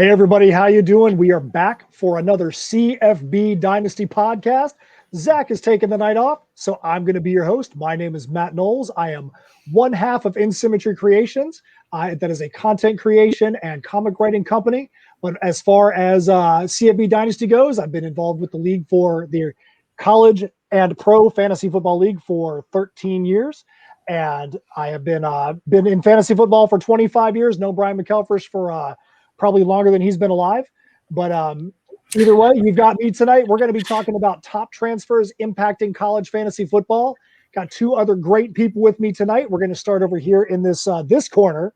Hey everybody, how you doing? We are back for another CFB Dynasty podcast. Zach has taken the night off, so I'm going to be your host. My name is Matt Knowles. I am one half of In Symmetry Creations. That is a content creation and comic writing company. But as far as CFB Dynasty goes, I've been involved with the league for the college and pro fantasy football league for 13 years. And I have been in fantasy football for 25 years. Known Brian Mcelfresh for probably longer than he's been alive. But either way, you've got me tonight. We're going to be talking about top transfers impacting college fantasy football. Got two other great people with me tonight. We're going to start over here in this corner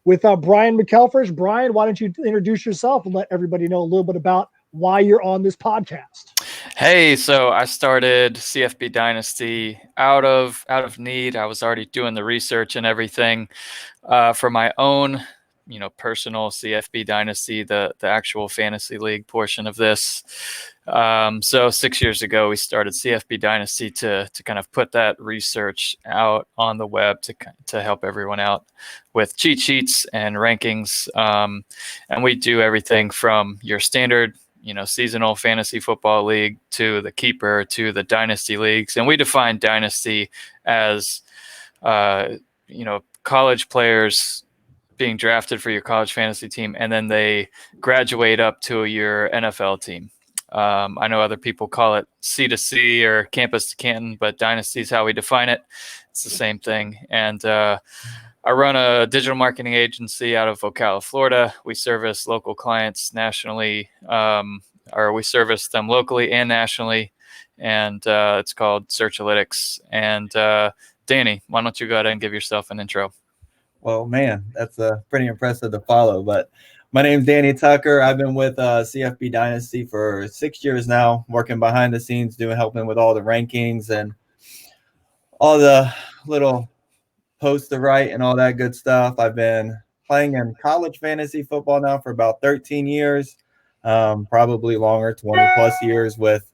with Brian Mcelfresh. Brian, why don't you introduce yourself and let everybody know a little bit about why you're on this podcast? Hey, so I started CFB Dynasty out of need. I was already doing the research and everything for my own personal CFB Dynasty, the actual fantasy league portion of this. So 6 years ago, we started CFB Dynasty to kind of put that research out on the web to help everyone out with cheat sheets and rankings. And we do everything from your standard, seasonal fantasy football league to the keeper to the dynasty leagues. And we define dynasty as, college players being drafted for your college fantasy team, and then they graduate up to your NFL team. I know other people call it C2C or campus to Canton, but dynasty is how we define it. It's the same thing. And I run a digital marketing agency out of Ocala, Florida. We service local clients nationally, or we service them locally and nationally. And it's called Searchalytics. And Danny, why don't you go ahead and give yourself an intro? Well, man, that's pretty impressive to follow. But my name's Danny Tucker. I've been with CFB Dynasty for 6 years now, working behind the scenes, helping with all the rankings and all the little posts to write and all that good stuff. I've been playing in college fantasy football now for about 13 years, probably longer, 20 plus years with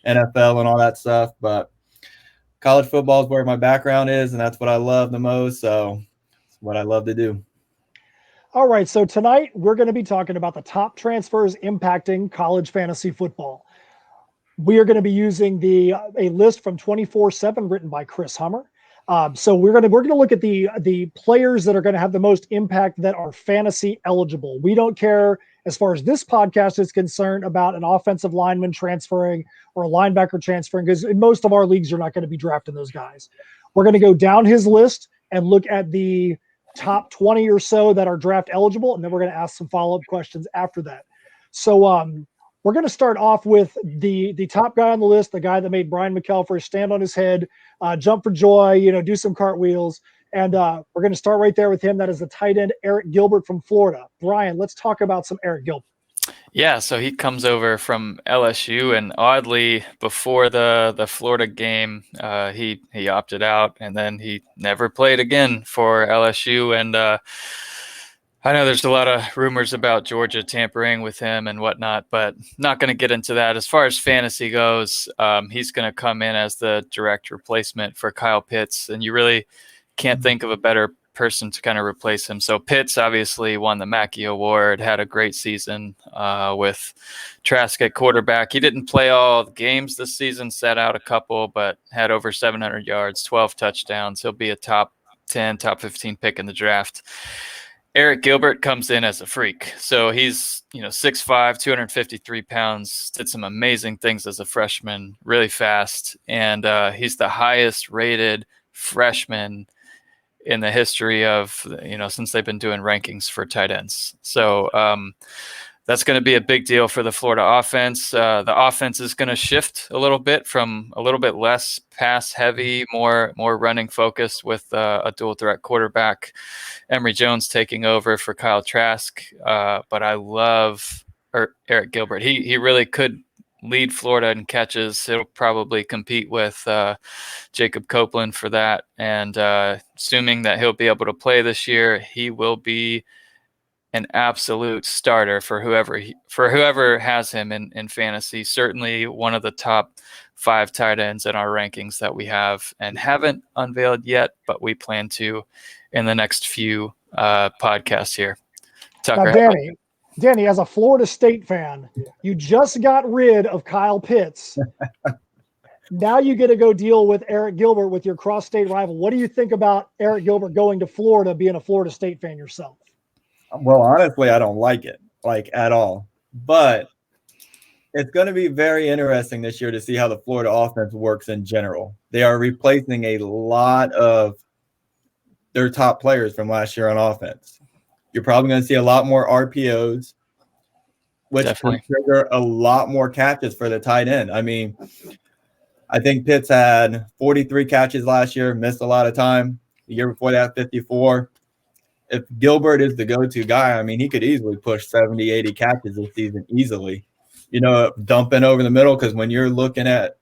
NFL and all that stuff. But college football is where my background is, and that's what I love the most. So what I love to do. All right, so tonight we're going to be talking about the top transfers impacting college fantasy football. We are going to be using a list from 24/7 written by Chris Hummer. So we're going to look at the players that are going to have the most impact that are fantasy eligible. We don't care, as far as this podcast is concerned, about an offensive lineman transferring or a linebacker transferring, because in most of our leagues you're not going to be drafting those guys. We're going to go down his list and look at the top 20 or so that are draft eligible, and then we're going to ask some follow-up questions after that. So we're going to start off with the top guy on the list, the guy that made Brian Mcelfresh stand on his head, jump for joy, do some cartwheels, and we're going to start right there with him. That is the tight end Derrick Gilbert from Florida. Brian, let's talk about some Derrick Gilbert. Yeah, so he comes over from LSU, and oddly, before the Florida game, he opted out, and then he never played again for LSU. And I know there's a lot of rumors about Georgia tampering with him and whatnot, but not going to get into that. As far as fantasy goes, he's going to come in as the direct replacement for Kyle Pitts, and you really can't think of a better person to kind of replace him. So Pitts obviously won the Mackey Award, had a great season with Trask at quarterback. He didn't play all the games this season, sat out a couple, but had over 700 yards, 12 touchdowns. He'll be a top 10, top 15 pick in the draft. Derrick Gilbert comes in as a freak. So he's, 6'5", 253 pounds, did some amazing things as a freshman, really fast. And he's the highest rated freshman in the history of, since they've been doing rankings for tight ends. So that's going to be a big deal for the Florida offense. The offense is going to shift a little bit from a little bit less pass heavy, more running focused with a dual threat quarterback, Emory Jones taking over for Kyle Trask. But I love Derrick Gilbert. He really could lead Florida in catches. He'll probably compete with Jacob Copeland for that. And assuming that he'll be able to play this year, he will be an absolute starter for whoever has him in fantasy. Certainly one of the top 5 tight ends in our rankings that we have and haven't unveiled yet, but we plan to in the next few podcasts here. Tucker, now, Danny, Danny, as a Florida State fan, you just got rid of Kyle Pitts. Now you get to go deal with Eric Gilbert with your cross-state rival. What do you think about Eric Gilbert going to Florida, being a Florida State fan yourself? Well, honestly, I don't like it, like, at all. But it's going to be very interesting this year to see how the Florida offense works in general. They are replacing a lot of their top players from last year on offense. You're probably going to see a lot more RPOs, which will trigger a lot more catches for the tight end. I mean, I think Pitts had 43 catches last year, missed a lot of time. The year before that, 54. If Gilbert is the go-to guy, I mean, he could easily push 70, 80 catches this season easily. You know, dumping over the middle, because when you're looking at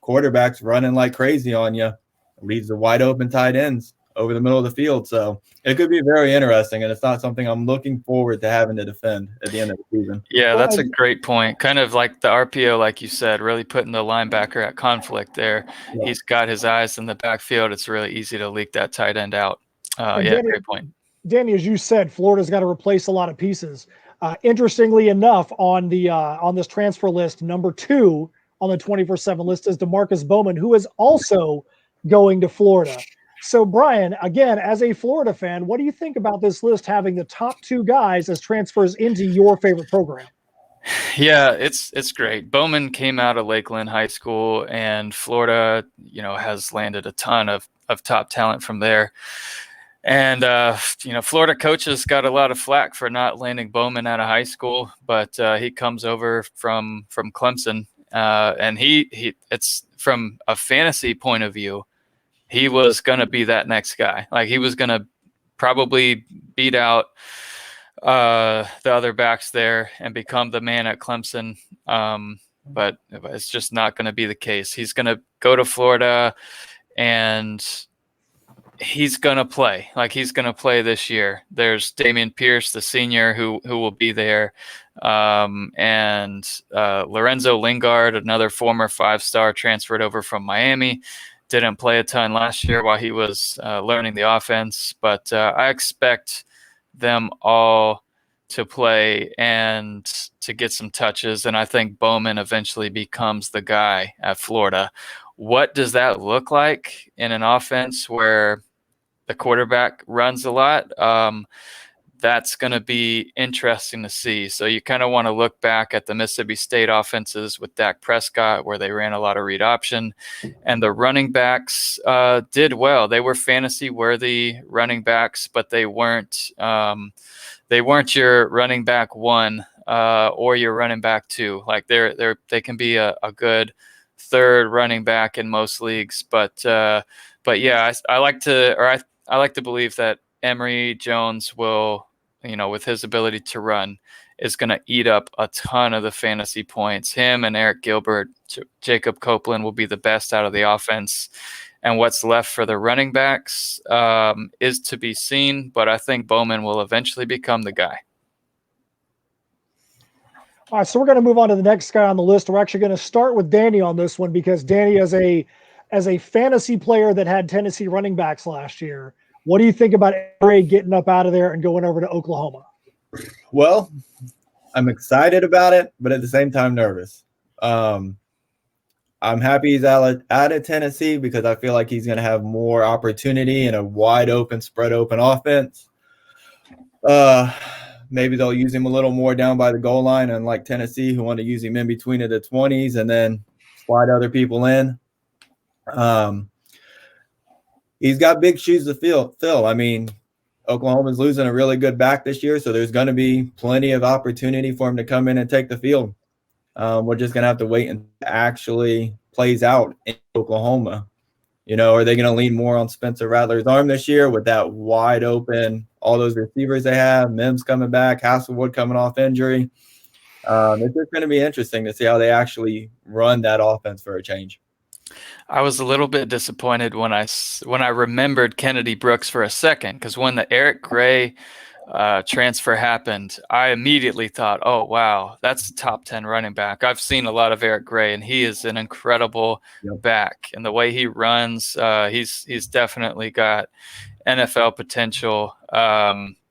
quarterbacks running like crazy on you, it leaves the wide open tight ends over the middle of the field. So it could be very interesting, and it's not something I'm looking forward to having to defend at the end of the season. Yeah, that's a great point. Kind of like the RPO, like you said, really putting the linebacker at conflict there. Yeah. He's got his eyes in the backfield. It's really easy to leak that tight end out. Yeah, great point. Danny, as you said, Florida's got to replace a lot of pieces. Interestingly enough, on this transfer list, number 2 on the 24/7 list is Demarcus Bowman, who is also going to Florida. So, Brian, again, as a Florida fan, what do you think about this list having the top 2 guys as transfers into your favorite program? Yeah, it's great. Bowman came out of Lakeland High School, and Florida, you know, has landed a ton of top talent from there. And, you know, Florida coaches got a lot of flack for not landing Bowman out of high school, but he comes over from Clemson, and it's from a fantasy point of view, he was going to be that next guy. Like, he was going to probably beat out the other backs there and become the man at Clemson. But it's just not going to be the case. He's going to go to Florida, and he's going to play. Like, he's going to play this year. There's Damian Pierce, the senior, who will be there. And Lorenzo Lingard, another former 5-star, transferred over from Miami. Didn't play a ton last year while he was learning the offense, but I expect them all to play and to get some touches, and I think Bowman eventually becomes the guy at Florida. What does that look like in an offense where the quarterback runs a lot? That's going to be interesting to see. So you kind of want to look back at the Mississippi State offenses with Dak Prescott, where they ran a lot of read option, and the running backs did well. They were fantasy worthy running backs, but they weren't your running back 1 or your running back 2. Like, they can be a good third running back in most leagues, but yeah, I like to believe that Emory Jones will, you know, with his ability to run, is going to eat up a ton of the fantasy points. Him and Eric Gilbert, Jacob Copeland will be the best out of the offense. And what's left for the running backs is to be seen, but I think Bowman will eventually become the guy. All right, so we're going to move on to the next guy on the list. We're actually going to start with Danny on this one, because Danny, as a fantasy player that had Tennessee running backs last year, what do you think about Emory getting up out of there and going over to Oklahoma? Well, I'm excited about it, but at the same time nervous. I'm happy he's out of Tennessee, because I feel like he's going to have more opportunity in a wide open, spread open offense. Maybe they'll use him a little more down by the goal line, unlike Tennessee, who want to use him in between the 20s and then slide other people in. He's got big shoes to fill. I mean, Oklahoma's losing a really good back this year, so there's going to be plenty of opportunity for him to come in and take the field. We're just going to have to wait until it actually plays out in Oklahoma. You know, are they going to lean more on Spencer Rattler's arm this year with that wide open, all those receivers they have, Mims coming back, Hasselwood coming off injury? It's just going to be interesting to see how they actually run that offense for a change. I was a little bit disappointed when I remembered Kennedy Brooks for a second, because when the Eric Gray transfer happened, I immediately thought, oh, wow, that's a top 10 running back. I've seen a lot of Eric Gray, and he is an incredible back. And the way he runs, he's definitely got NFL potential.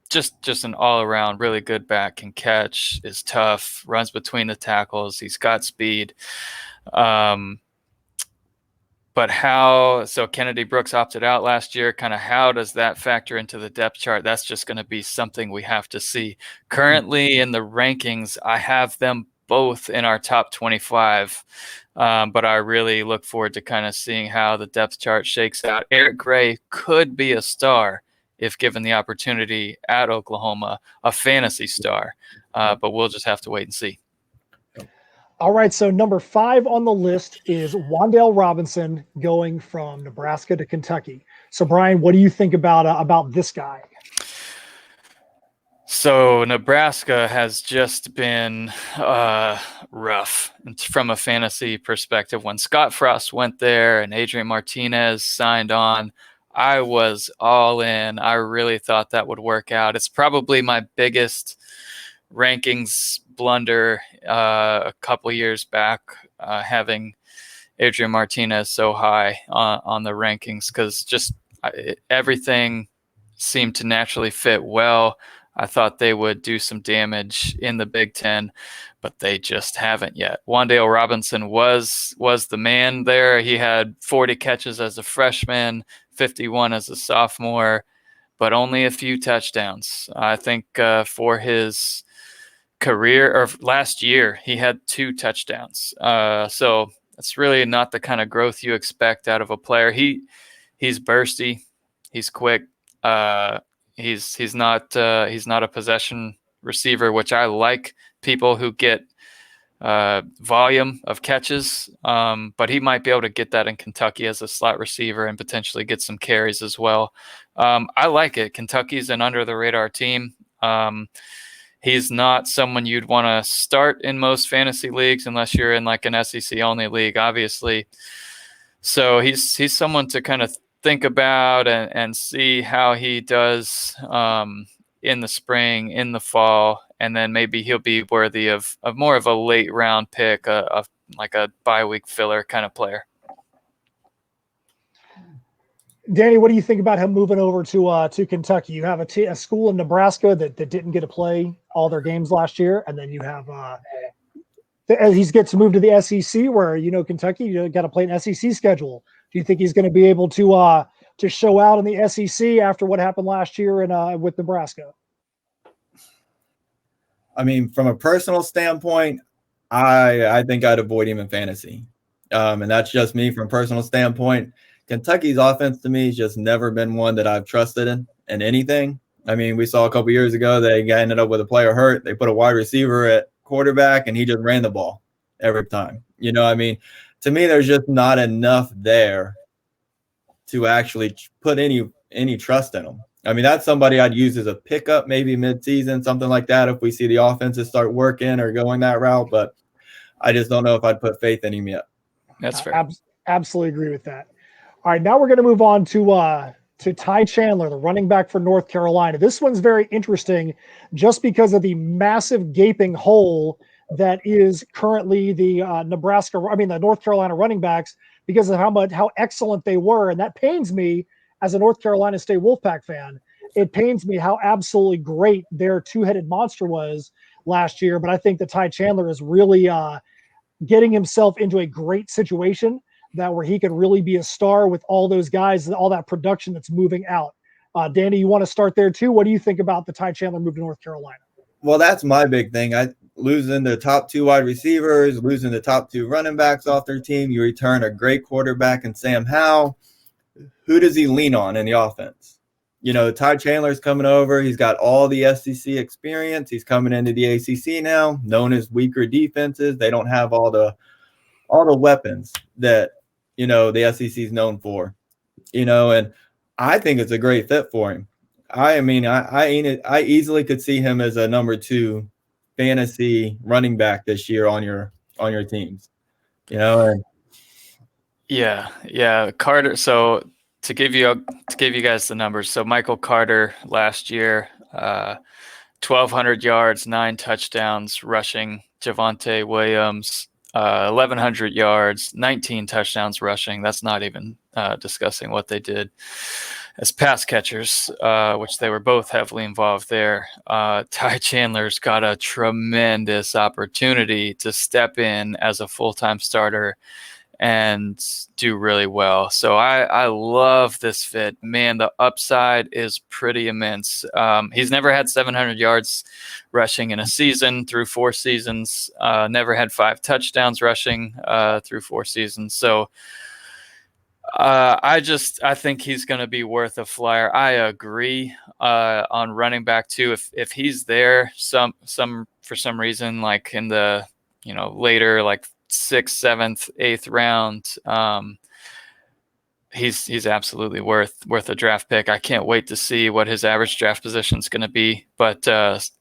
just an all-around really good back, can catch, is tough, runs between the tackles, he's got speed. But so Kennedy Brooks opted out last year. Kind of how does that factor into the depth chart? That's just going to be something we have to see. Currently in the rankings, I have them both in our top 25, but I really look forward to kind of seeing how the depth chart shakes out. Eric Gray could be a star if given the opportunity at Oklahoma, a fantasy star, but we'll just have to wait and see. All right, so number 5 on the list is Wandel Robinson going from Nebraska to Kentucky. So, Brian, what do you think about this guy? So Nebraska has just been rough from a fantasy perspective. When Scott Frost went there and Adrian Martinez signed on, I was all in. I really thought that would work out. It's probably my biggest rankings blunder a couple years back, having Adrian Martinez so high on the rankings, because just everything seemed to naturally fit well. I thought they would do some damage in the Big Ten, but they just haven't yet. Wandale Robinson was the man there. He had 40 catches as a freshman, 51 as a sophomore, but only a few touchdowns. I think for his career, or last year, he had 2 touchdowns. So it's really not the kind of growth you expect out of a player. He's bursty, he's quick. He's not a possession receiver, which I like people who get volume of catches. But he might be able to get that in Kentucky as a slot receiver and potentially get some carries as well. I like it. Kentucky's an under the radar team. He's not someone you'd want to start in most fantasy leagues unless you're in like an SEC only league, obviously. So he's someone to kind of think about and see how he does in the spring, in the fall, and then maybe he'll be worthy of more of a late round pick, of like a bye week filler kind of player. Danny, what do you think about him moving over to Kentucky? You have a school in Nebraska that didn't get to play all their games last year, and then you have he gets to move to the SEC, where Kentucky, you got to play an SEC schedule. Do you think he's going to be able to show out in the SEC after what happened last year with Nebraska? I mean, from a personal standpoint, I think I'd avoid him in fantasy, and that's just me from a personal standpoint. Kentucky's offense to me has just never been one that I've trusted in anything. I mean, we saw a couple years ago they ended up with a player hurt. They put a wide receiver at quarterback, and he just ran the ball every time. I mean, to me, there's just not enough there to actually put any trust in him. I mean, that's somebody I'd use as a pickup, maybe mid-season, something like that, if we see the offenses start working or going that route. But I just don't know if I'd put faith in him yet. That's fair. Absolutely agree with that. All right, now we're going to move on to Tai Chandler, the running back for North Carolina. This one's very interesting just because of the massive gaping hole that is currently the North Carolina running backs, because of how excellent they were. And that pains me as a North Carolina State Wolfpack fan. It pains me how absolutely great their 2-headed monster was last year. But I think that Tai Chandler is really getting himself into a great situation where he could really be a star with all those guys and all that production that's moving out. Danny, you want to start there too? What do you think about the Tai Chandler move to North Carolina? Well, that's my big thing. Losing the top 2 wide receivers, losing the top 2 running backs off their team. You return a great quarterback in Sam Howell. Who does he lean on in the offense? Tai Chandler's coming over. He's got all the SEC experience. He's coming into the ACC now, known as weaker defenses. They don't have all the weapons that the SEC is known for, and I think it's a great fit for him. I mean, I easily could see him as a number 2 fantasy running back this year on your teams, And yeah, Carter. So to give you guys the numbers, so Michael Carter last year, 1,200 yards, 9 touchdowns rushing. Javonte Williams, 1,100 yards, 19 touchdowns rushing. That's not even discussing what they did as pass catchers, which they were both heavily involved there. Tai Chandler's got a tremendous opportunity to step in as a full-time starter and do really well. So I love this fit. Man, the upside is pretty immense. He's never had 700 yards rushing in a season through 4 seasons, never had 5 touchdowns rushing through 4 seasons. So I think he's going to be worth a flyer. I agree on running back too. If he's there, for some reason, like in the later, like 6th, 7th, 8th round, he's absolutely worth a draft pick. I can't wait to see what his average draft position is going to be, but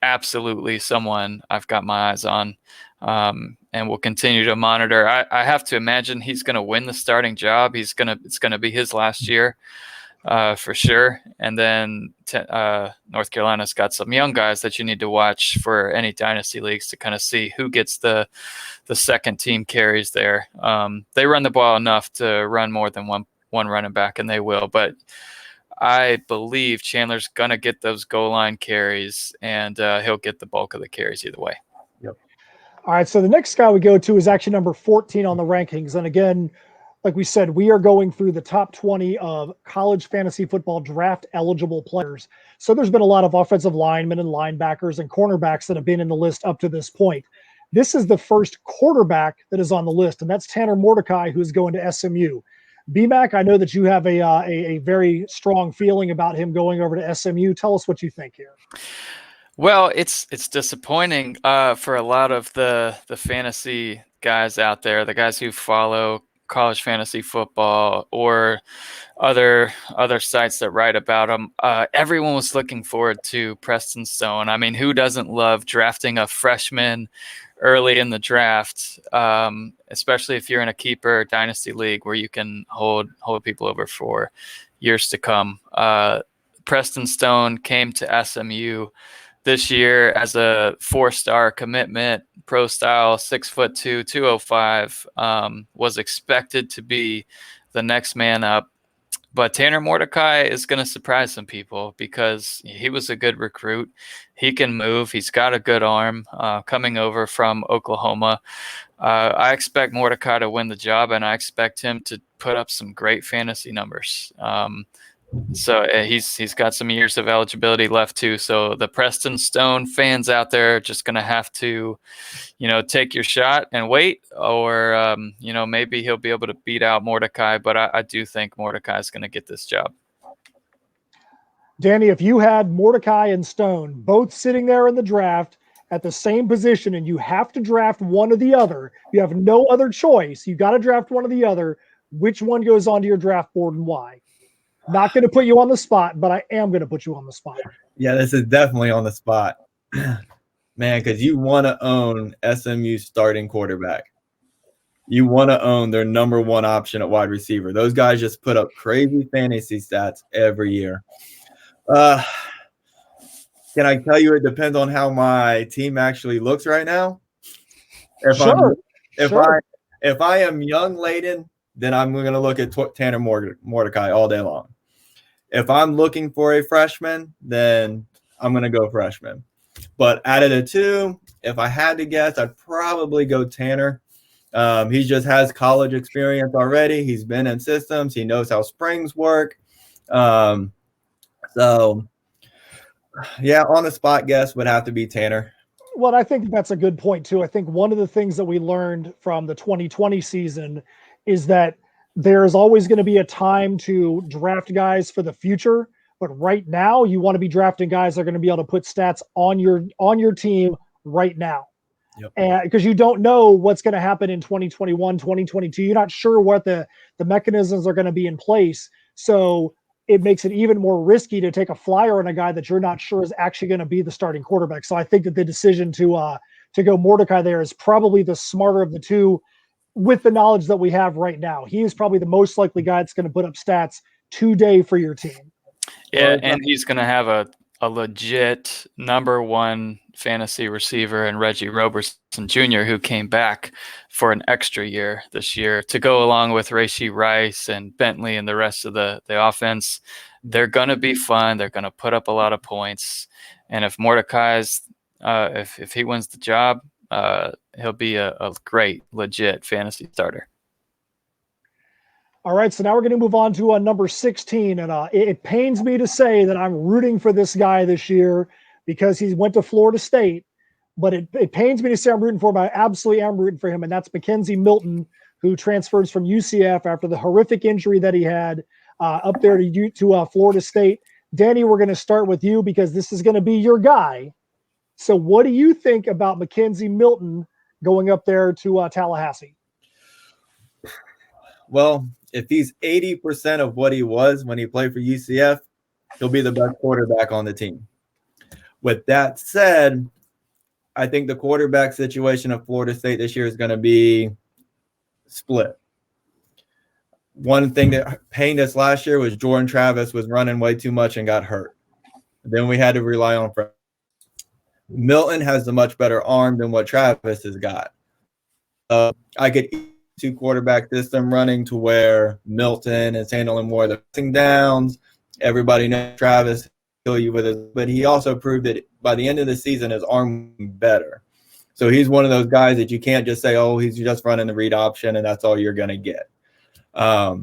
absolutely someone I've got my eyes on. And we'll continue to monitor. I have to imagine he's going to win the starting job. It's going to be his last year for sure. And then North Carolina's got some young guys that you need to watch for any dynasty leagues to kind of see who gets the second team carries there. They run the ball enough to run more than one running back, and they will. But I believe Chandler's going to get those goal line carries, and he'll get the bulk of the carries either way. All right, so the next guy we go to is actually number 14 on the rankings. And again, like we said, we are going through the top 20 of college fantasy football draft eligible players. So there's been a lot of offensive linemen and linebackers and cornerbacks that have been in the list up to this point. This is the first quarterback that is on the list, and that's Tanner Mordecai, who is going to SMU. BMAC, I know that you have a very strong feeling about him going over to SMU. Tell us what you think here. Well, it's disappointing for a lot of the fantasy guys out there, the guys who follow college fantasy football or other sites that write about them. Everyone was looking forward to Preston Stone. I mean, who doesn't love drafting a freshman early in the draft, especially if you're in a keeper dynasty league where you can hold people over for years to come. Preston Stone came to SMU this year as a 4-star commitment, pro style, 6'2", 205, was expected to be the next man up. But Tanner Mordecai is going to surprise some people because he was a good recruit. He can move. He's got a good arm coming over from Oklahoma. I expect Mordecai to win the job, and I expect him to put up some great fantasy numbers. So he's got some years of eligibility left too. So the Preston Stone fans out there are just going to have to, take your shot and wait, or maybe he'll be able to beat out Mordecai. But I do think Mordecai is going to get this job. Danny, if you had Mordecai and Stone both sitting there in the draft at the same position, and you have to draft one or the other, you have no other choice. You got to draft one or the other. Which one goes onto your draft board and why? Not going to put you on the spot, but I am going to put you on the spot. Yeah, this is definitely on the spot. Man, because you want to own SMU starting quarterback. You want to own their number one option at wide receiver. Those guys just put up crazy fantasy stats every year. Can I tell you it depends on how my team actually looks right now? If I am young laden, then I'm going to look at Tanner Mordecai all day long. If I'm looking for a freshman, then I'm going to go freshman. But out of the two, if I had to guess, I'd probably go Tanner. He just has college experience already. He's been in systems. He knows how springs work. So, yeah, on the spot guess would have to be Tanner. Well, I think that's a good point, too. I think one of the things that we learned from the 2020 season is that there is always going to be a time to draft guys for the future. But right now, you want to be drafting guys that are going to be able to put stats on your team right now. Yep. And because you don't know what's going to happen in 2021, 2022. You're not sure what the mechanisms are going to be in place. So it makes it even more risky to take a flyer on a guy that you're not sure is actually going to be the starting quarterback. So I think that the decision to go Mordecai there is probably the smarter of the two with the knowledge that we have right now. He is probably the most likely guy that's going to put up stats today for your team. Yeah, and he's going to have a a legit number one fantasy receiver in Reggie Robertson Jr., who came back for an extra year this year to go along with Rashee Rice and Bentley and the rest of the offense. They're going to be fun. They're going to put up a lot of points. And if Mordecai's, if he wins the job, he'll be a great, legit fantasy starter. All right, so now we're going to move on to number 16, and it pains me to say that I'm rooting for this guy this year because he went to Florida State, but it pains me to say I'm rooting for him. I absolutely am rooting for him, and that's Mackenzie Milton, who transfers from UCF after the horrific injury that he had up there to Florida State. Danny, we're going to start with you because this is going to be your guy. So what do you think about Mackenzie Milton going up there to Tallahassee? Well, if he's 80% of what he was when he played for UCF, he'll be the best quarterback on the team. With that said, I think the quarterback situation of Florida State this year is going to be split. One thing that pained us last year was Jordan Travis was running way too much and got hurt. Then we had to rely on Milton has a much better arm than what Travis has got. I could two quarterback system running to where Milton is handling more of the passing downs. Everybody knows Travis kill you with it, but he also proved that by the end of the season, his arm was better. So he's one of those guys that you can't just say, oh, he's just running the read option and that's all you're going to get. I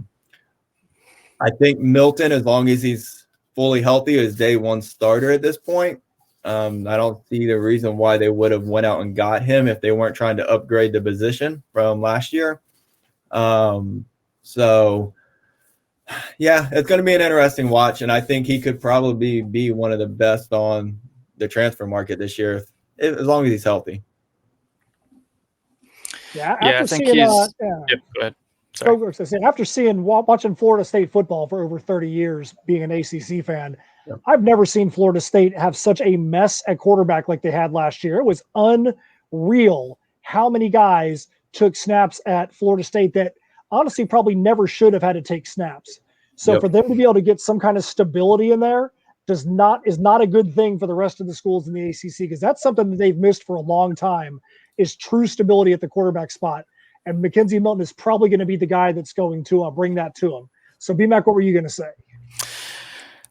think Milton, as long as he's fully healthy, is day one starter at this point. I don't see the reason why they would have went out and got him if they weren't trying to upgrade the position from last year. So, yeah, it's going to be an interesting watch, and I think he could probably be one of the best on the transfer market this year, as long as he's healthy. Yeah, I think he's. Go ahead. After watching Florida State football for over 30 years, being an ACC fan, I've never seen Florida State have such a mess at quarterback like they had last year. It was unreal how many guys took snaps at Florida State that honestly probably never should have had to take snaps. So for them to be able to get some kind of stability in there is not a good thing for the rest of the schools in the ACC, because that's something that they've missed for a long time, is true stability at the quarterback spot. And Mackenzie Milton is probably going to be the guy that's going to bring that to him. So BMAC, what were you going to say?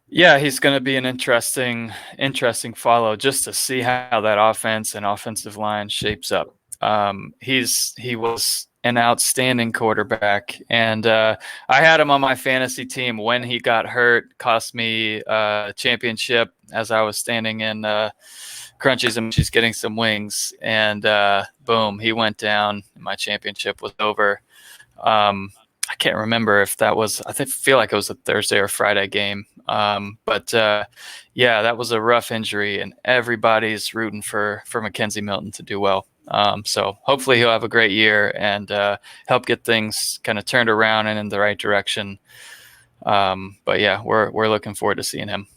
Yeah, he's going to be an interesting follow just to see how that offense and offensive line shapes up. He was an outstanding quarterback, and I had him on my fantasy team when he got hurt. Cost me a championship as I was standing in Crunchies and she's getting some wings, and boom, he went down. My championship was over. I can't remember if that was, I feel like it was a Thursday or Friday game. But that was a rough injury, and everybody's rooting for Mackenzie Milton to do well. So hopefully he'll have a great year and help get things kind of turned around and in the right direction. But yeah, we're looking forward to seeing him.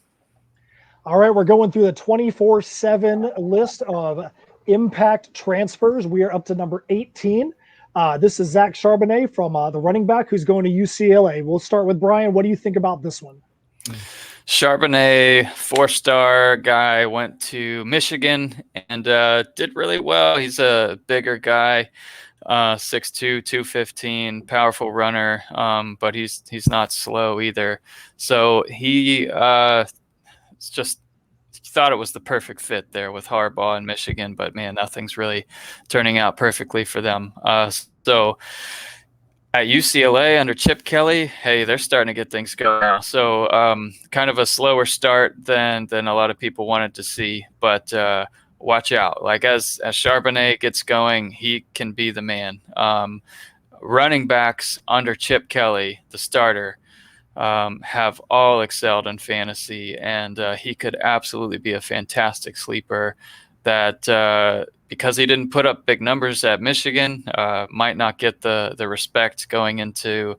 All right, we're going through the 24/7 list of impact transfers. We are up to number 18. This is Zach Charbonnet from the running back who's going to UCLA. We'll start with Brian. What do you think about this one? Charbonnet, 4-star guy, went to Michigan and did really well. He's a bigger guy, 6'2", 215, powerful runner, but he's not slow either. So he just thought it was the perfect fit there with Harbaugh in Michigan, but man, nothing's really turning out perfectly for them. So at UCLA under Chip Kelly, hey, they're starting to get things going now. So kind of a slower start than a lot of people wanted to see, but watch out. Like as Charbonnet gets going, he can be the man. Running backs under Chip Kelly, the starter, have all excelled in fantasy, and he could absolutely be a fantastic sleeper that because he didn't put up big numbers at Michigan, might not get the respect going into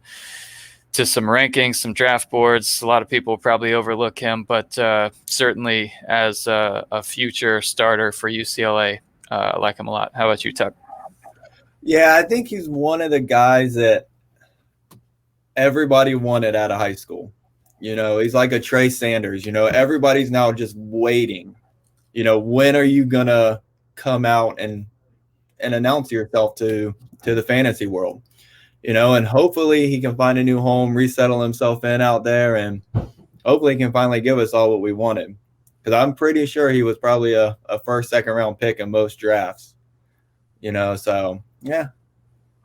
some rankings, some draft boards. A lot of people probably overlook him, but certainly as a future starter for UCLA, I like him a lot. How about you, Tuck? Yeah, I think he's one of the guys that everybody wanted out of high school. He's like a Trey Sanders. Everybody's now just waiting. When are you going to come out and announce yourself to the fantasy world? And hopefully he can find a new home, resettle himself in out there, and hopefully he can finally give us all what we wanted. Because I'm pretty sure he was probably a first, second round pick in most drafts. So yeah,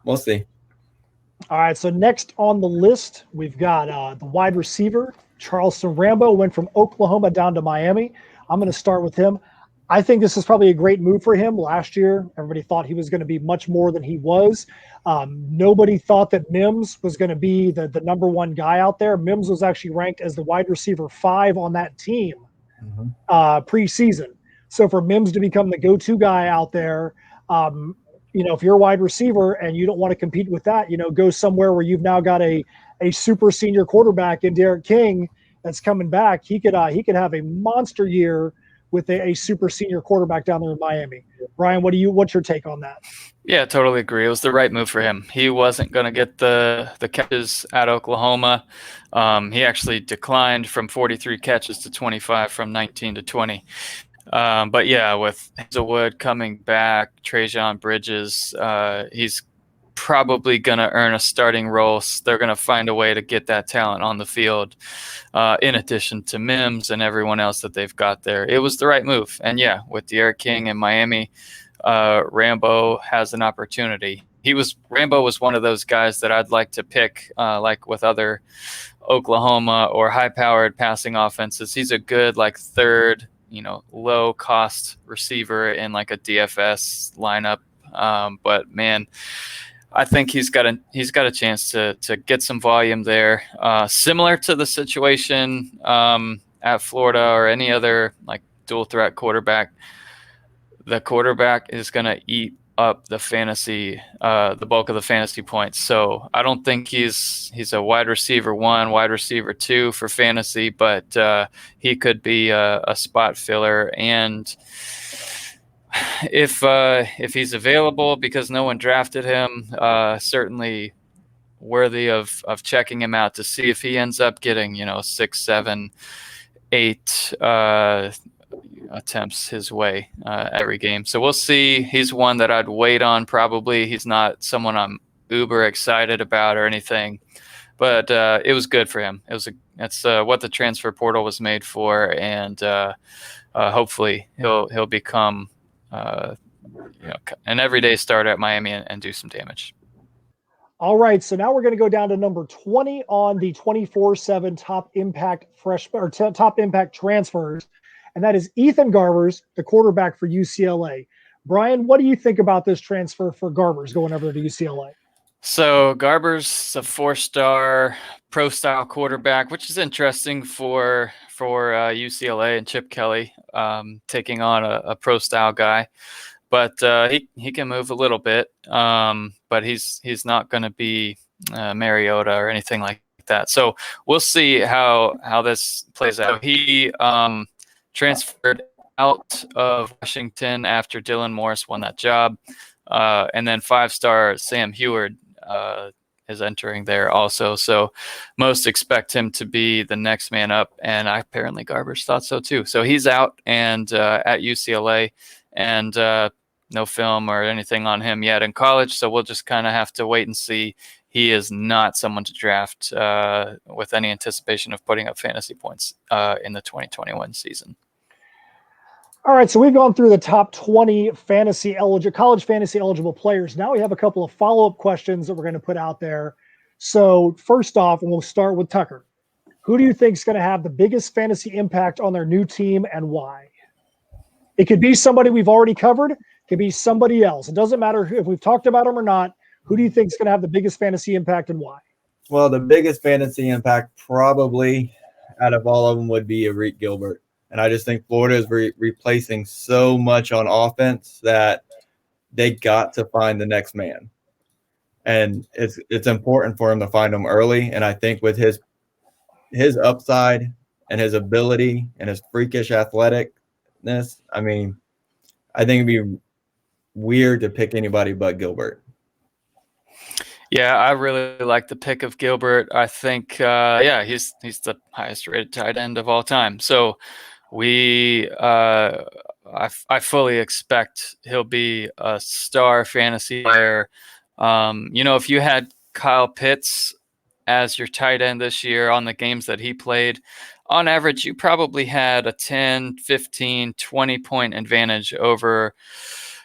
we'll see. All right, so next on the list, we've got the wide receiver, Charleston Rambo, went from Oklahoma down to Miami. I'm going to start with him. I think this is probably a great move for him. Last year, everybody thought he was going to be much more than he was. Nobody thought that Mims was going to be the number one guy out there. Mims was actually ranked as the wide receiver 5 on that team preseason. So for Mims to become the go-to guy out there, if you're a wide receiver and you don't want to compete with that, go somewhere where you've now got a super senior quarterback in Derrick King that's coming back. He could have a monster year with a super senior quarterback down there in Miami. Brian, what's your take on that? Yeah, totally agree. It was the right move for him. He wasn't going to get the catches at Oklahoma. He actually declined from 43 catches to 25 from 19 to 20. But yeah, with Hazelwood coming back, Trajan Bridges, he's probably going to earn a starting role. They're going to find a way to get that talent on the field, in addition to Mims and everyone else that they've got there. It was the right move. And yeah, with Derrick King in Miami, Rambo has an opportunity. Rambo was one of those guys that I'd like to pick, like with other Oklahoma or high-powered passing offenses. He's a good third, low cost receiver in like a DFS lineup. But man, I think he's got a chance to get some volume there. Similar to the situation at Florida or any other dual threat quarterback. The quarterback is going to eat up the bulk of the fantasy points. So I don't think he's a wide receiver 1, wide receiver 2 for fantasy, but he could be a spot filler. And if he's available, because no one drafted him, certainly worthy of checking him out to see if he ends up getting 6, 7, 8 attempts his way every game. So we'll see. He's one that I'd wait on probably. He's not someone I'm uber excited about or anything, but it was good for him. That's what the transfer portal was made for, and hopefully he'll become an everyday starter at Miami and do some damage. All right, so now we're going to go down to number 20 on the 24/7 top impact top impact transfers. And that is Ethan Garbers, the quarterback for UCLA. Brian, what do you think about this transfer for Garbers going over to UCLA? So Garbers is a 4-star pro-style quarterback, which is interesting for UCLA and Chip Kelly taking on a pro-style guy. But he can move a little bit, but he's not going to be Mariota or anything like that. So we'll see how this plays out. He transferred out of Washington after Dylan Morris won that job. And then 5-star Sam Heward is entering there also. So most expect him to be the next man up. And apparently Garbers thought so too. So he's out and at UCLA, and no film or anything on him yet in college. So we'll just kind of have to wait and see. He is not someone to draft with any anticipation of putting up fantasy points in the 2021 season. All right, so we've gone through the top 20 college fantasy eligible players. Now we have a couple of follow-up questions that we're going to put out there. So first off, and we'll start with Tucker. Who do you think is going to have the biggest fantasy impact on their new team and why? It could be somebody we've already covered. It could be somebody else. It doesn't matter if we've talked about them or not. Who do you think is going to have the biggest fantasy impact and why? Well, the biggest fantasy impact probably out of all of them would be Eric Gilbert. And I just think Florida is replacing so much on offense that they got to find the next man. And it's important for him to find them early. And I think with his upside and his ability and his freakish athleticness, I mean, I think it'd be weird to pick anybody but Gilbert. Yeah, I really like the pick of Gilbert. I think, he's the highest rated tight end of all time. So I fully expect he'll be a star fantasy player. If you had Kyle Pitts as your tight end this year on the games that he played, on average, you probably had a 10, 15, 20-point advantage over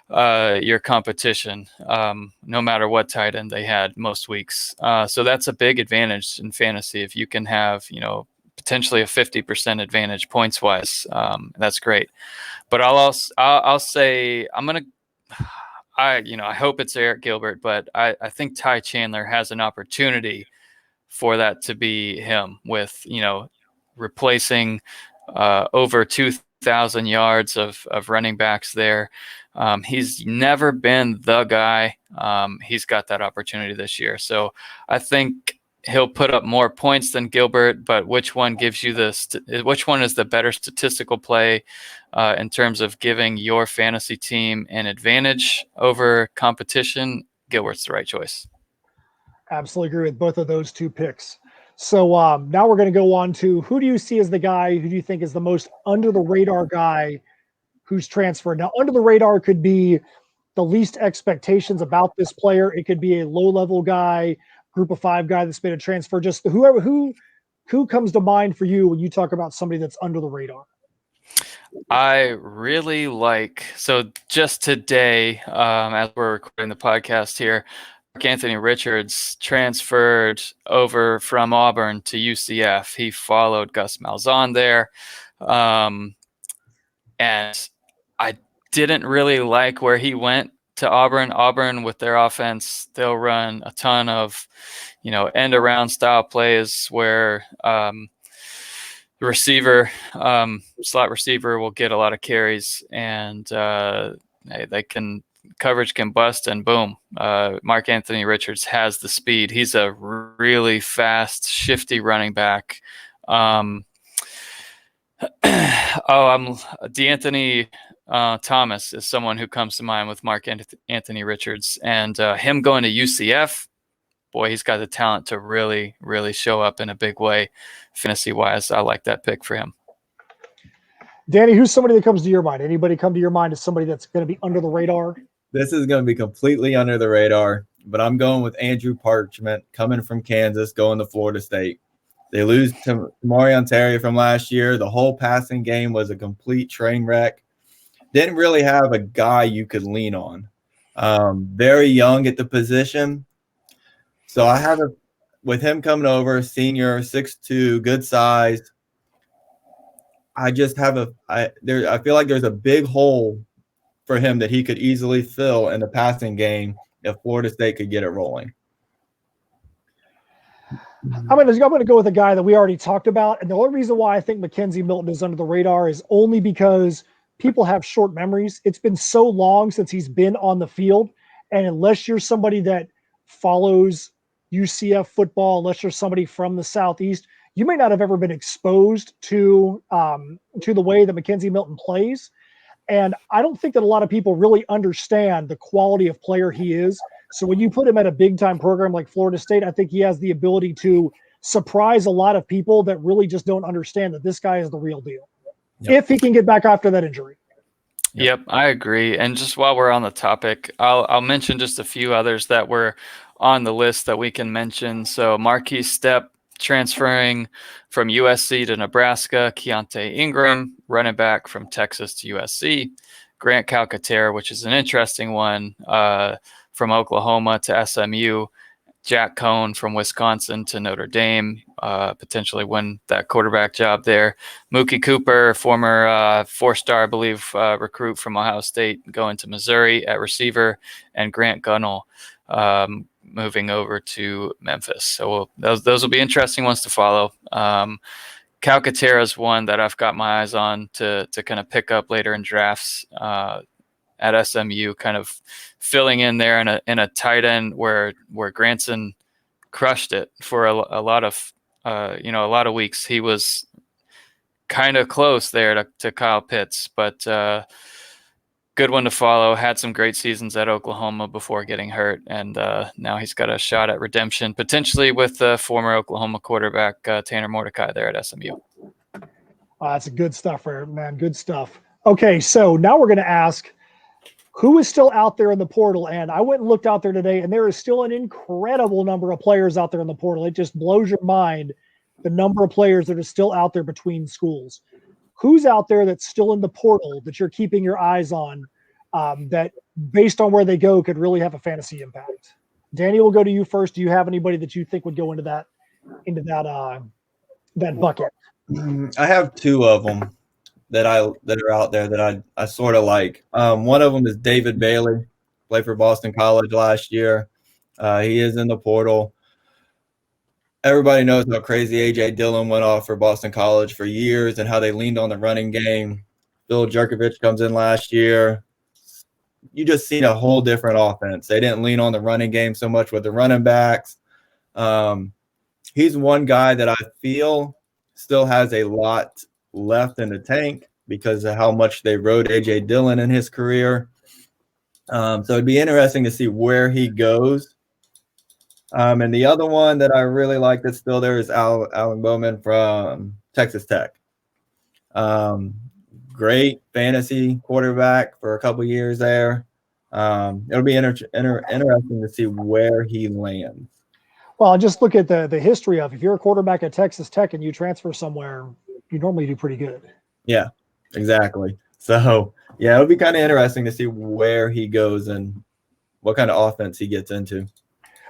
your competition, no matter what tight end they had most weeks. So that's a big advantage in fantasy. If you can have, potentially a 50% advantage points wise, that's great. But I'll say I hope it's Eric Gilbert, but I think Tai Chandler has an opportunity for that to be him with, replacing over 2,000 yards of running backs there. He's never been the guy. He's got that opportunity this year. So I think he'll put up more points than Gilbert, but which one is the better statistical play in terms of giving your fantasy team an advantage over competition? Gilbert's the right choice. Absolutely agree with both of those two picks. So now we're going to go on to, who do you see as the guy who do you think is the most under the radar guy who's transferred? Now, under the radar could be the least expectations about this player. It could be a low level guy, group of five guy that's made a transfer. Just who comes to mind for you when you talk about somebody that's under the radar? I really so just today, as we're recording the podcast here, Anthony Richards transferred over from Auburn to UCF. He followed Gus Malzahn there. And I didn't really like where he went to Auburn. Auburn, with their offense, they'll run a ton of, end around style plays where the receiver, slot receiver, will get a lot of carries, and coverage can bust, and boom, Mark Anthony Richards has the speed. He's a really fast, shifty running back. DeAnthony Thomas is someone who comes to mind with Mark Anthony Richards, and him going to UCF. Boy, he's got the talent to really, really show up in a big way, fantasy-wise. I like that pick for him. Danny, who's somebody that comes to your mind? Anybody come to your mind as somebody that's going to be under the radar? This is going to be completely under the radar, but I'm going with Andrew Parchment, coming from Kansas, going to Florida State. They lose to Marion Terry from last year. The whole passing game was a complete train wreck. Didn't really have a guy you could lean on. Very young at the position. So I have with him coming over, senior, 6'2", good size. I just have I feel like there's a big hole for him that he could easily fill in the passing game if Florida State could get it rolling. I'm going to go with a guy that we already talked about. And the only reason why I think Mackenzie Milton is under the radar is only because people have short memories. It's been so long since he's been on the field. And unless you're somebody that follows UCF football, unless you're somebody from the Southeast, you may not have ever been exposed to the way that Mackenzie Milton plays. And I don't think that a lot of people really understand the quality of player he is. So when you put him at a big-time program like Florida State, I think he has the ability to surprise a lot of people that really just don't understand that this guy is the real deal. Yep. If he can get back after that injury. Yep, I agree. And just while we're on the topic, I'll mention just a few others that were on the list that we can mention. So Marquise Stepp transferring from USC to Nebraska, Keontae Ingram, running back from Texas to USC, Grant Calcaterra, which is an interesting one, from Oklahoma to SMU, Jack Cohn from Wisconsin to Notre Dame, potentially win that quarterback job there. Mookie Cooper, former four-star, I believe, recruit from Ohio State, going to Missouri at receiver, and Grant Gunnell moving over to Memphis. So those will be interesting ones to follow. Calcaterra is one that I've got my eyes on to kind of pick up later in drafts at SMU, kind of filling in there in a tight end where Granson crushed it for a lot of weeks. He was kind of close there to Kyle Pitts, but good one to follow. Had some great seasons at Oklahoma before getting hurt, and now he's got a shot at redemption, potentially with former Oklahoma quarterback Tanner Mordecai there at SMU. That's good stuff, man. Good stuff. Okay, so now we're going to ask who is still out there in the portal. And I went and looked out there today, and there is still an incredible number of players out there in the portal. It just blows your mind, the number of players that are still out there between schools. Who's out there that's still in the portal that you're keeping your eyes on, that based on where they go could really have a fantasy impact? Danny, we'll go to you first. Do you have anybody that you think would go into that bucket? I have two of them that are out there that I sort of like. One of them is David Bailey, played for Boston College last year. He is in the portal. Everybody knows how crazy A.J. Dillon went off for Boston College for years and how they leaned on the running game. Bill Jerkovich comes in last year. You just seen a whole different offense. They didn't lean on the running game so much with the running backs. He's one guy that I feel still has a lot left in the tank because of how much they rode A.J. Dillon in his career. So it'd be interesting to see where he goes. And the other one that I really like that's still there is Alan Bowman from Texas Tech. Great fantasy quarterback for a couple years there. It'll be interesting to see where he lands. Well, just look at the history of, if you're a quarterback at Texas Tech and you transfer somewhere, you normally do pretty good. Yeah, exactly. So, yeah, it'll be kind of interesting to see where he goes and what kind of offense he gets into.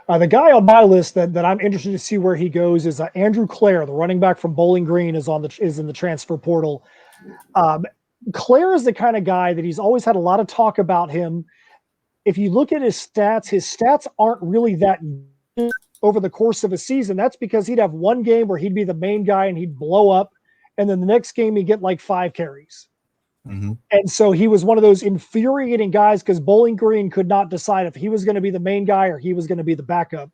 The guy on my list that I'm interested to see where he goes is Andrew Clare, the running back from Bowling Green, is in the transfer portal. Clare is the kind of guy that he's always had a lot of talk about him. If you look at his stats aren't really that good over the course of a season. That's because he'd have one game where he'd be the main guy and he'd blow up, and then the next game he'd get like 5 carries. Mm-hmm. And so he was one of those infuriating guys because Bowling Green could not decide if he was going to be the main guy or he was going to be the backup.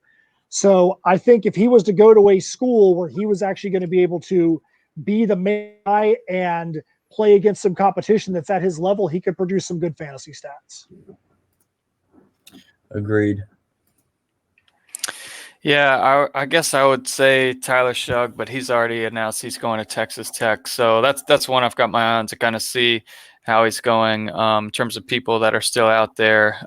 So I think if he was to go to a school where he was actually going to be able to be the main guy and play against some competition that's at his level, he could produce some good fantasy stats. Agreed. Yeah, I guess I would say Tyler Shugg, but he's already announced he's going to Texas Tech. So that's one I've got my eye on to kind of see how he's going in terms of people that are still out there.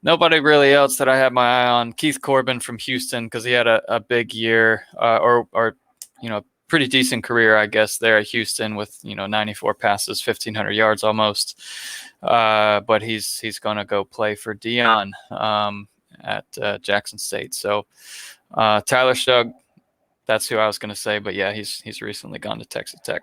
Nobody really else that I have my eye on. Keith Corbin from Houston, because he had a big year or pretty decent career, I guess, there at Houston with 94 passes, 1,500 yards almost. But he's going to go play for Dion at Jackson State. So Tyler Shugg, that's who I was going to say. But yeah, he's recently gone to Texas Tech.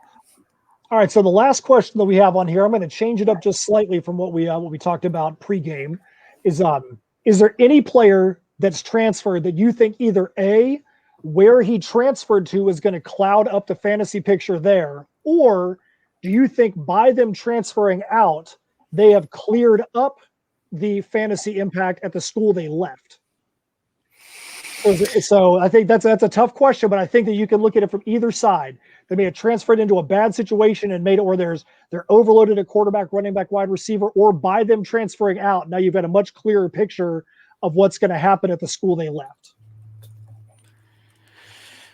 All right. So the last question that we have on here, I'm going to change it up just slightly from what we talked about pregame. Is there any player that's transferred that you think either A, where he transferred to is going to cloud up the fantasy picture there, or do you think by them transferring out, they have cleared up the fantasy impact at the school they left? So I think that's a tough question, but I think that you can look at it from either side. They may have transferred into a bad situation and made it where they're overloaded at quarterback, running back, wide receiver, or by them transferring out, now you've got a much clearer picture of what's going to happen at the school they left.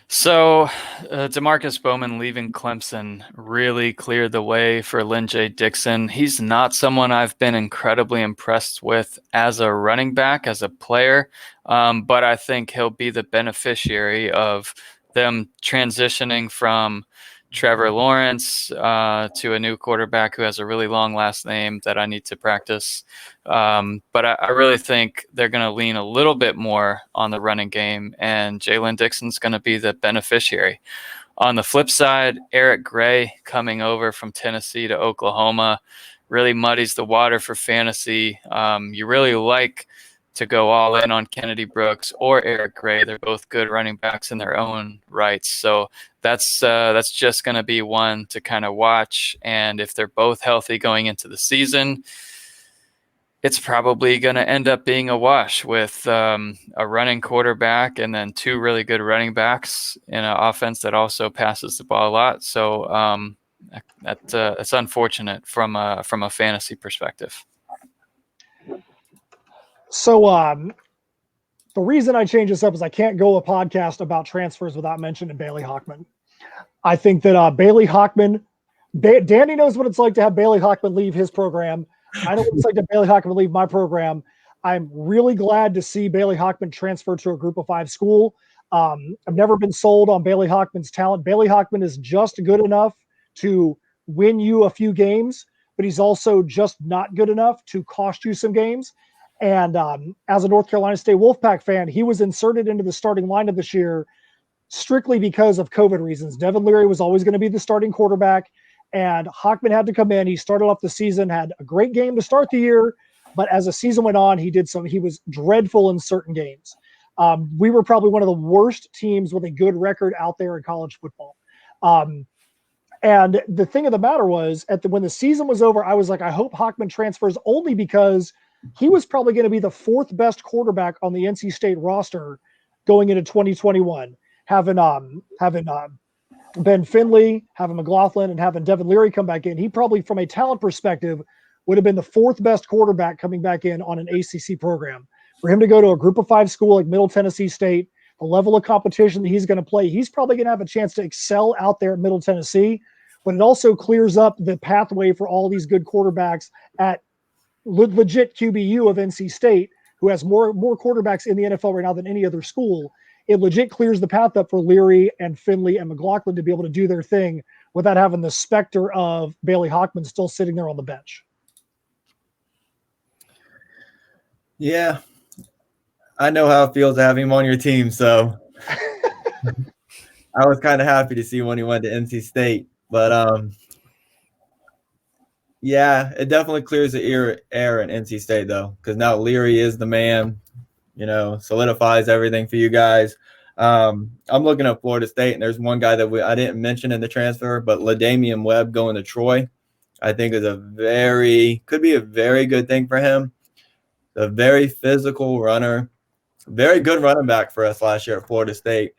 So Demarcus Bowman leaving Clemson really cleared the way for Lynn J Dixon. He's not someone I've been incredibly impressed with as a running back, as a player, but I think he'll be the beneficiary of them transitioning from Trevor Lawrence to a new quarterback who has a really long last name that I need to practice. But I really think they're going to lean a little bit more on the running game, and Jalen Dixon's going to be the beneficiary. On the flip side, Eric Gray coming over from Tennessee to Oklahoma really muddies the water for fantasy. You really like to go all in on Kennedy Brooks or Eric Gray. They're both good running backs in their own rights. So that's just going to be one to kind of watch. And if they're both healthy going into the season, it's probably going to end up being a wash with a running quarterback and then 2 really good running backs in an offense that also passes the ball a lot. So that's unfortunate from a fantasy perspective. So the reason I changed this up is I can't go a podcast about transfers without mentioning Bailey Hawkman. I think that Bailey Hawkman, Danny knows what it's like to have Bailey Hawkman leave his program. I know what it's like to have Bailey Hawkman leave my program. I'm really glad to see Bailey Hawkman transfer to a Group of 5 school. I've never been sold on Bailey Hawkman's talent. Bailey Hawkman is just good enough to win you a few games, but he's also just not good enough to cost you some games. And as a North Carolina State Wolfpack fan, he was inserted into the starting lineup this year strictly because of COVID reasons. Devin Leary was always going to be the starting quarterback, and Hochman had to come in. He started off the season, had a great game to start the year, but as the season went on, he was dreadful in certain games. We were probably one of the worst teams with a good record out there in college football. And the thing of the matter was, when the season was over, I was like, I hope Hochman transfers, only because he was probably going to be the 4th best quarterback on the NC State roster going into 2021. Having Ben Finley, having McLaughlin, and having Devin Leary come back in, he probably, from a talent perspective, would have been the 4th best quarterback coming back in on an ACC program. For him to go to a Group of 5 school like Middle Tennessee State, the level of competition that he's going to play, he's probably going to have a chance to excel out there at Middle Tennessee. But it also clears up the pathway for all these good quarterbacks at legit QBU of NC State, who has more quarterbacks in the NFL right now than any other school. It legit clears the path up for Leary and Finley and McLaughlin to be able to do their thing without having the specter of Bailey Hawkman still sitting there on the bench. Yeah, I know how it feels to have him on your team, so I was kind of happy to see when he went to NC State. But yeah, it definitely clears the air in NC State, though, because now Leary is the man, solidifies everything for you guys. I'm looking at Florida State, and there's one guy that I didn't mention in the transfer, but Ladamian Webb going to Troy, I think could be a very good thing for him. A very physical runner, very good running back for us last year at Florida State.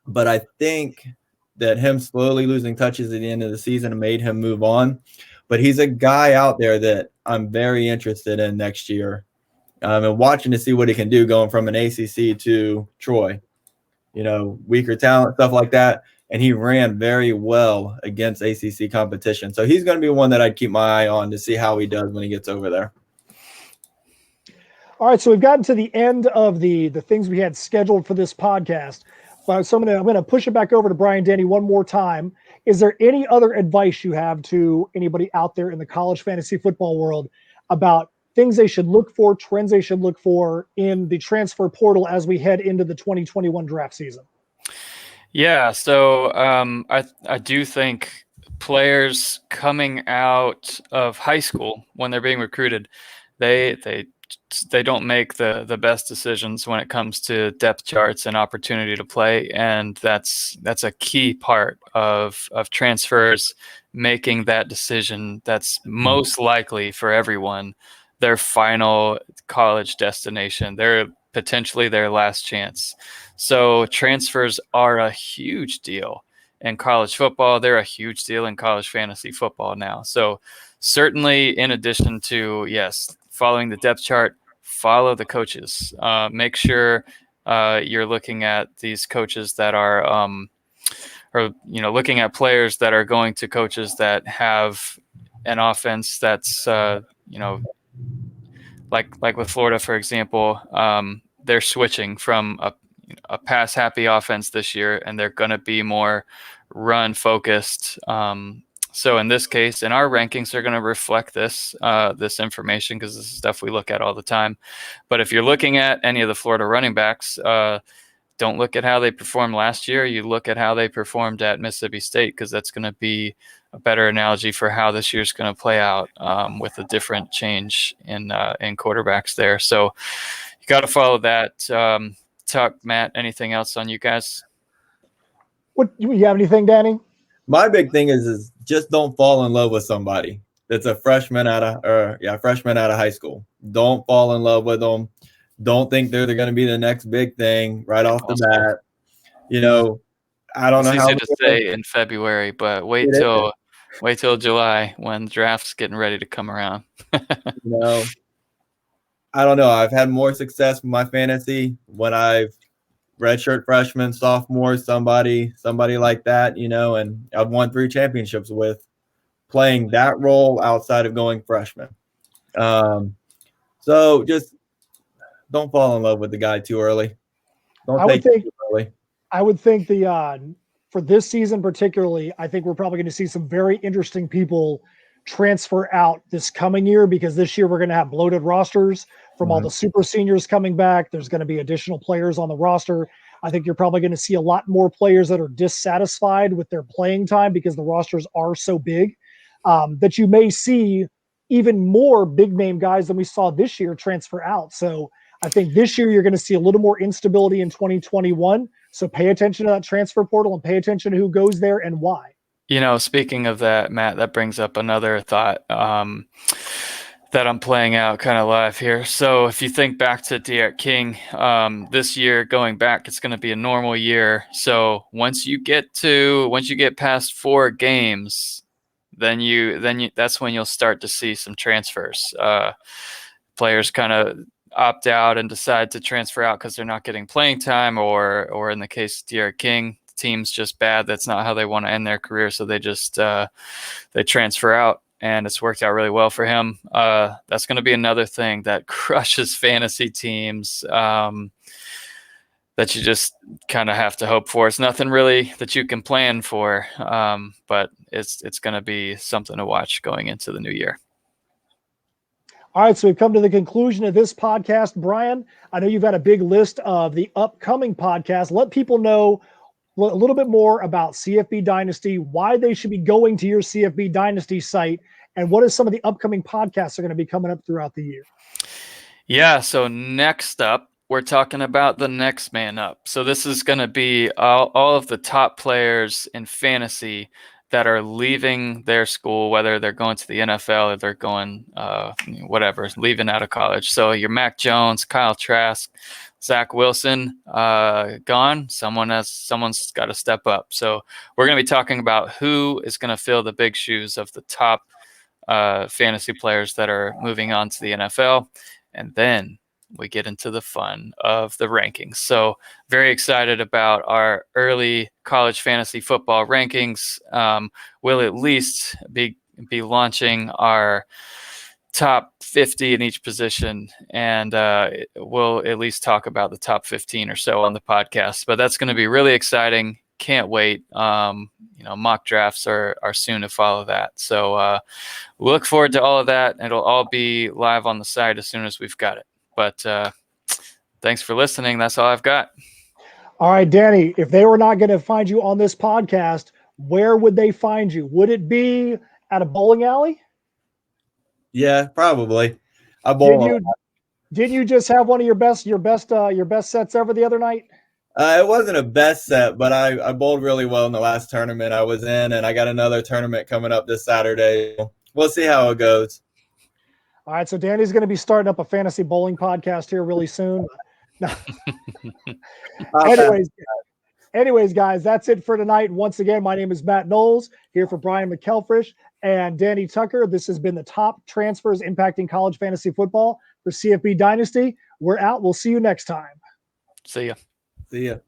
But I think that him slowly losing touches at the end of the season made him move on. But he's a guy out there that I'm very interested in next year, and watching to see what he can do going from an ACC to Troy. Weaker talent, stuff like that. And he ran very well against ACC competition. So he's going to be one that I'd keep my eye on to see how he does when he gets over there. All right, so we've gotten to the end of the things we had scheduled for this podcast. So I'm going to push it back over to Brian Danny one more time. Is there any other advice you have to anybody out there in the college fantasy football world about things they should look for, trends they should look for in the transfer portal as we head into the 2021 draft season? Yeah, so I do think players coming out of high school when they're being recruited, they don't make the best decisions when it comes to depth charts and opportunity to play, and that's a key part of transfers, making that decision that's most likely for everyone their final college destination, their potentially their last chance. So transfers are a huge deal in college football. They're a huge deal in college fantasy football now. So certainly, in addition to, yes, following the depth chart, follow the coaches. Make sure you're looking at these coaches that are, looking at players that are going to coaches that have an offense that's, like with Florida, for example, they're switching from a pass-happy offense this year, and they're going to be more run-focused. So in this case, and our rankings are going to reflect this information, because this is stuff we look at all the time. But if you're looking at any of the Florida running backs, don't look at how they performed last year. You look at how they performed at Mississippi State, because that's going to be a better analogy for how this year's going to play out, with a different change in quarterbacks there. So you got to follow that. Tuck, Matt, anything else on you guys? What, you have anything, Danny? My big thing is just don't fall in love with somebody that's a freshman out of high school. Don't fall in love with them. Don't think they're going to be the next big thing right off the bat. I don't know how easy to say in February, but wait till Wait till July when the draft's getting ready to come around. You know, I don't know. I've had more success with my fantasy when I've redshirt freshman, sophomore, somebody like that, you know, and I've won 3 championships with playing that role outside of going freshman. So just don't fall in love with the guy too early. Don't take it too early. I would think for this season particularly, I think we're probably going to see some very interesting people transfer out this coming year, because this year we're going to have bloated rosters from all the super seniors coming back. There's going to be additional players on the roster. I think you're probably going to see a lot more players that are dissatisfied with their playing time because the rosters are so big, that you may see even more big name guys than we saw this year transfer out. So I think this year you're going to see a little more instability in 2021. So pay attention to that transfer portal and pay attention to who goes there and why. You know, speaking of that, Matt, that brings up another thought that I'm playing out kind of live here. So if you think back to Derrick King, this year going back, it's going to be a normal year. So once you get past 4 games, then that's when you'll start to see some transfers. Players kind of opt out and decide to transfer out because they're not getting playing time, or in the case of Derrick King, the team's just bad. That's not how they want to end their career, so they just they transfer out, and it's worked out really well for him. That's going to be another thing that crushes fantasy teams, that you just kind of have to hope for. It's nothing really that you can plan for, but it's going to be something to watch going into the new year. All right, so we've come to the conclusion of this podcast. Brian, I know you've got a big list of the upcoming podcasts. Let people know a little bit more about CFB Dynasty, why they should be going to your CFB Dynasty site, and what is some of the upcoming podcasts that are going to be coming up throughout the year. Yeah, so next up, we're talking about the next man up. So this is going to be all of the top players in fantasy that are leaving their school, whether they're going to the NFL or they're going whatever, leaving out of college. So your Mac Jones, Kyle Trask, Zach Wilson, gone. Someone's got to step up. So we're going to be talking about who is going to fill the big shoes of the top fantasy players that are moving on to the NFL. And then we get into the fun of the rankings. So very excited about our early college fantasy football rankings. We'll at least be launching our top 50 in each position, and we'll at least talk about the top 15 or so on the podcast. But that's going to be really exciting. Can't wait. Mock drafts are soon to follow that. So look forward to all of that. It'll all be live on the site as soon as we've got it. But thanks for listening. That's all I've got. All right, Danny, if they were not going to find you on this podcast, where would they find you? Would it be at a bowling alley? Yeah, probably. I bowl. Did you just have one of your best sets ever the other night? It wasn't a best set, but I bowled really well in the last tournament I was in, and I got another tournament coming up this Saturday. We'll see how it goes. All right, so Danny's going to be starting up a fantasy bowling podcast here really soon. Anyways, guys, that's it for tonight. Once again, my name is Matt Knowles, here for Brian Mcelfresh and Danny Tucker. This has been the top transfers impacting college fantasy football for CFB Dynasty. We're out. We'll see you next time. See ya. See ya.